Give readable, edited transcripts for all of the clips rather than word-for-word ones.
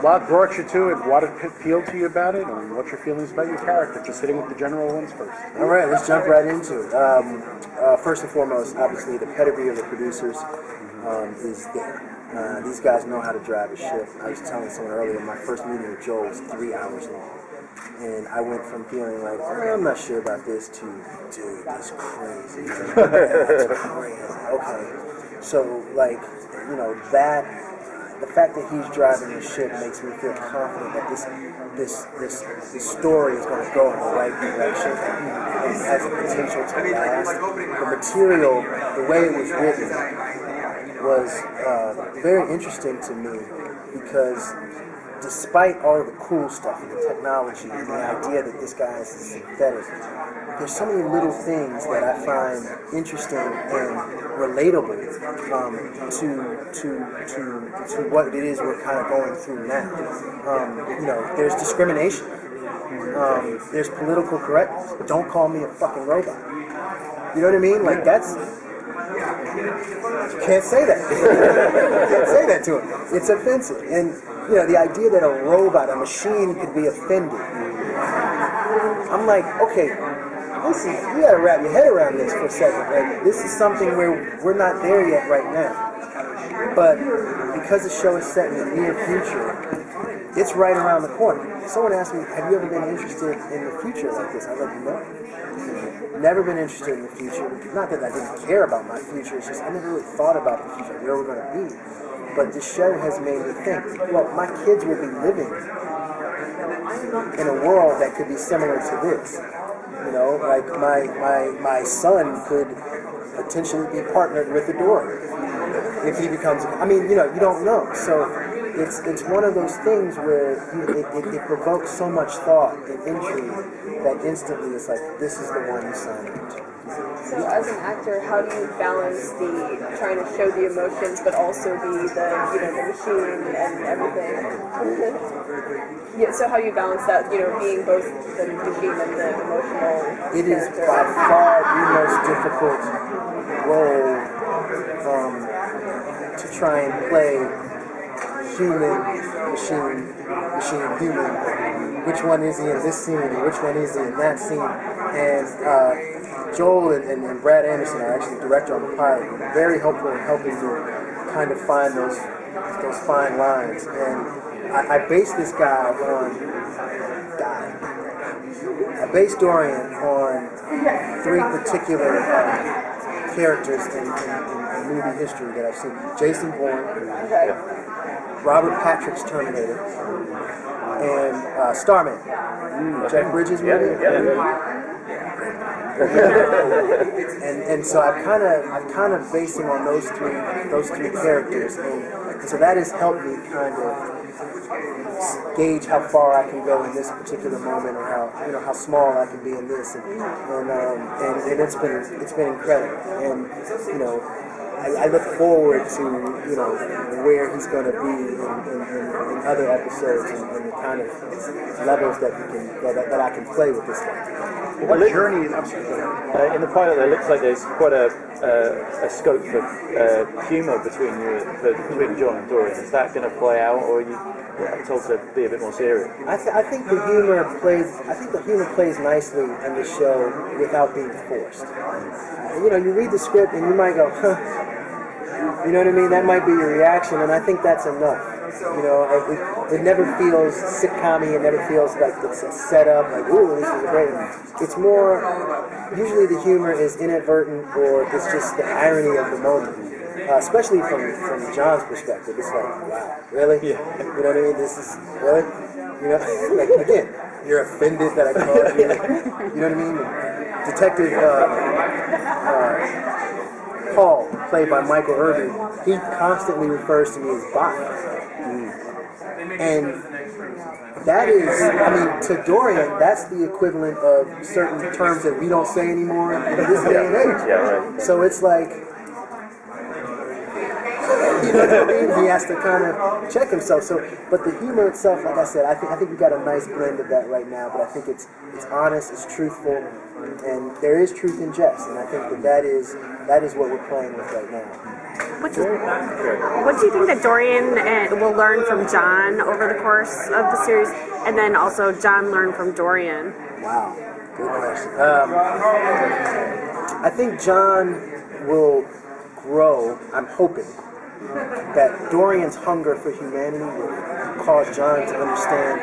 what brought you to it? What appealed to you about it? And what's your feelings about your character? Just hitting with the general ones first. All right, let's jump right into it. First and foremost, obviously, the pedigree of the producers is there. These guys know how to drive a ship. I was telling someone earlier, my first meeting with Joel was 3 hours long. And I went from feeling like, I'm not sure about this, to, dude, that's crazy. That's crazy. Okay. So, like, you know, the fact that he's driving the ship makes me feel confident that this story is going to go in the right direction and has the potential to last. The material, the way it was written, was very interesting to me because despite all of the cool stuff and the technology and the idea that this guy is synthetic, there's so many little things that I find interesting and relatable to what it is we're kind of going through now. You know, there's discrimination. There's political correctness. Don't call me a fucking robot. You know what I mean? Like, that's... You can't say that. You can't say that to him. It's offensive. And, you know, the idea that a robot, a machine, could be offended. I'm like, okay, you gotta wrap your head around this for a second. Like, this is something where we're not there yet right now. But because the show is set in the near future, it's right around the corner. Someone asked me, have you ever been interested in the future like this? I was like, no. Never been interested in the future. Not that I didn't care about my future, it's just I never really thought about the future, where we're going to be. But this show has made me think, well, my kids will be living in a world that could be similar to this. You know, like my son could potentially be partnered with a Dory if he becomes, I mean, you know, you don't know. So it's one of those things where it provokes so much thought and intrigue that instantly it's like, this is the one you signed up to. So as an actor, how do you balance the trying to show the emotions but also be the, you know, the machine and everything? Yeah, so how do you balance that, you know, being both the machine and the emotional It is by far the most difficult role to try and play human, machine, human. Which one is he in this scene and which one is he in that scene? And Joel and Brad Anderson are actually the director on the pilot, very helpful in helping me kind of find those fine lines. And I based this guy on I based Dorian on three particular characters in movie history that I've seen. Jason Bourne, Robert Patrick's Terminator, and Starman. Jeff Bridges movie. And so I've kind of based him on those three characters, and so that has helped me kind of gauge how far I can go in this particular moment, or how small I can be in this, and it's been incredible, and I look forward to where he's going to be in other episodes and the kind of levels that I can play with this guy. What journey is in the pilot? There looks like there's quite a scope for humour between John and Dorian. Is that going to play out, or are you told to be a bit more serious? I think the humor plays nicely in the show without being forced. You read the script and you might go, huh. You know what I mean? That might be your reaction, and I think that's enough. It never feels sitcom-y. It never feels like it's a setup, like, ooh, this is great. It's more, usually the humor is inadvertent, or it's just the irony of the moment. Especially from John's perspective. It's like, wow, really? Yeah. You know what I mean? This is, really? Like, again, you're offended that I called you. You know what I mean? Detective Paul, played by Michael Ealy, he constantly refers to me as Bot. And that is, to Dorian, that's the equivalent of certain terms that we don't say anymore in this day and age. Yeah, right. So it's like, he has to kind of check himself. So, but the humor itself, like I said, I think we got a nice blend of that right now. But I think it's honest, it's truthful, and there is truth in jest, and I think that is what we're playing with right now. What do you think that Dorian will learn from John over the course of the series, and then also John learn from Dorian? Wow, good question. I think John will grow. I'm hoping that Dorian's hunger for humanity will cause John to understand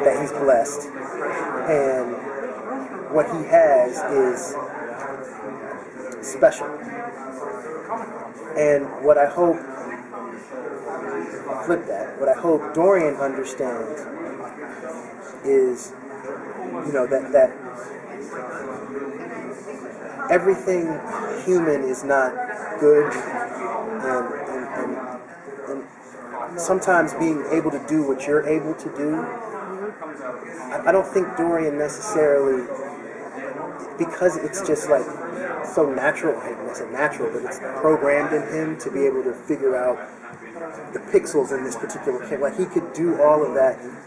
that he's blessed, and what he has is special. And what I hope, I'll flip that, what I hope Dorian understands is, that everything human is not good, and sometimes being able to do what you're able to do, I don't think Dorian necessarily, because it's just like so natural, I don't say natural, but it's programmed in him to be able to figure out the pixels in this particular camera. Like he could do all of that, and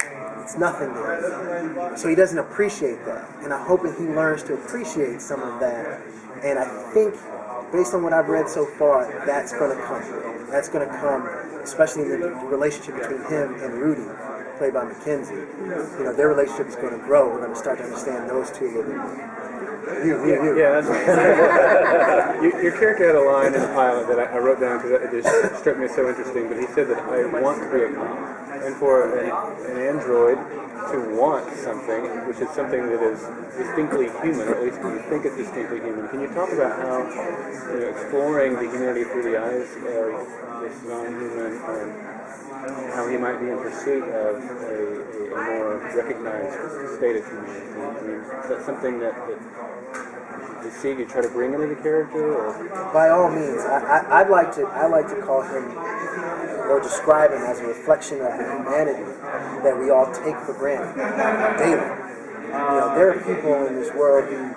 it's nothing there. So he doesn't appreciate that. And I'm hoping he learns to appreciate some of that. And I think, based on what I've read so far, that's going to come. That's going to come, especially in the relationship between him and Rudy, played by Mackenzie. Their relationship is going to grow. We're going to start to understand those two a little bit more. Yeah, that's your character had a line in the pilot that I wrote down because it just struck me as so interesting. But he said that I want to be a cop, and for an android to want something, which is something that is distinctly human, or at least you think it's distinctly human. Can you talk about how exploring the humanity through the eyes of this non-human, and how he might be in pursuit of a more recognized state of humanity? I mean, is that something that you try to bring into the character? Or? By all means, I'd like to call him or describe him as a reflection of the humanity that we all take for granted daily. There are people in this world who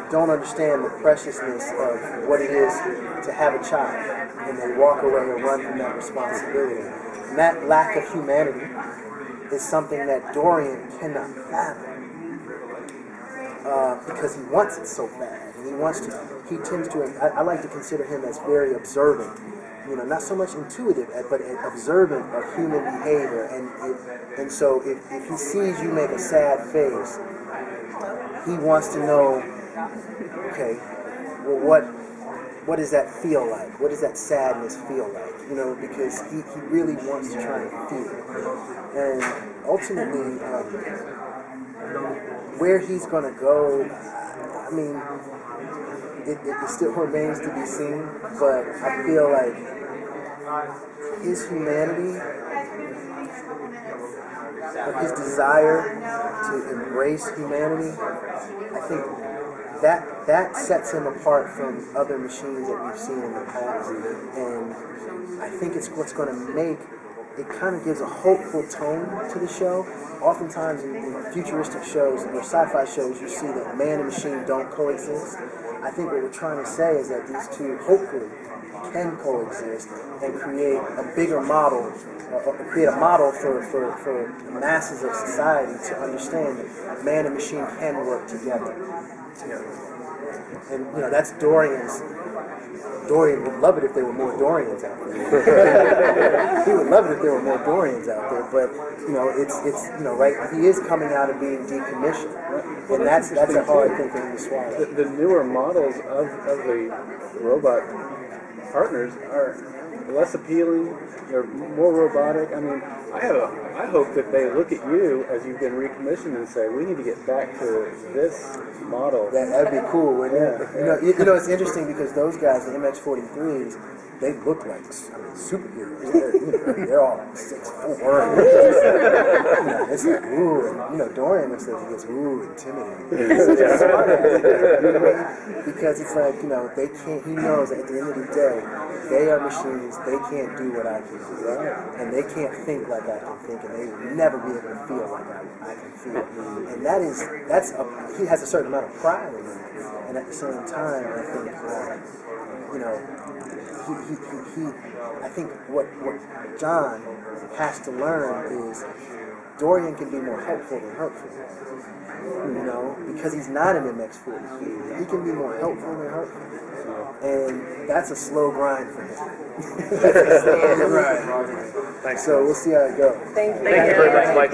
don't understand the preciousness of what it is to have a child, and they walk away or run from that responsibility. And that lack of humanity is something that Dorian cannot fathom. Because he wants it so bad, and he tends to, I like to consider him as very observant, not so much intuitive, but observant of human behavior, and so if he sees you make a sad face, he wants to know, okay, well, what does that feel like? What does that sadness feel like? Because he really wants to try and feel it, and ultimately, where he's going to go, I mean, it still remains to be seen, but I feel like his humanity, or his desire to embrace humanity, I think that sets him apart from other machines that we've seen in the past, and I think it's what's going to make it kind of gives a hopeful tone to the show. Oftentimes in futuristic shows or sci-fi shows, you see that man and machine don't coexist. I think what we're trying to say is that these two hopefully can coexist and create a bigger model, or create a model for the masses of society to understand that man and machine can work together. And that's Dorian's. Dorian would love it if there were more Dorians out there. He would love it if there were more Dorians out there. But it's right. He is coming out of being decommissioned, and that's a hard thing for him to swallow. The newer models of the robot partners are less appealing. They're more robotic. I mean, I hope that they look at you as you've been recommissioned and say, we need to get back to this model. That'd be cool, wouldn't it? It's interesting because those guys, the MX-43s, they look like superheroes. They're all 6'4". It's like ooh, and Dorian looks like he gets intimidating. Because it's like they can't. He knows that at the end of the day, they are machines. They can't do what I can do, and they can't think like I can think, and they will never be able to feel like I can feel. And he has a certain amount of pride in him, and at the same time, I think you know, I think what John has to learn is Dorian can be more helpful than hurtful. You know, because he's not an MX-40. He can be more helpful than hurtful. And that's a slow grind for him. That's a slow grind. Thanks. So we'll see how it goes. Thank you. Thank you very much, Michael.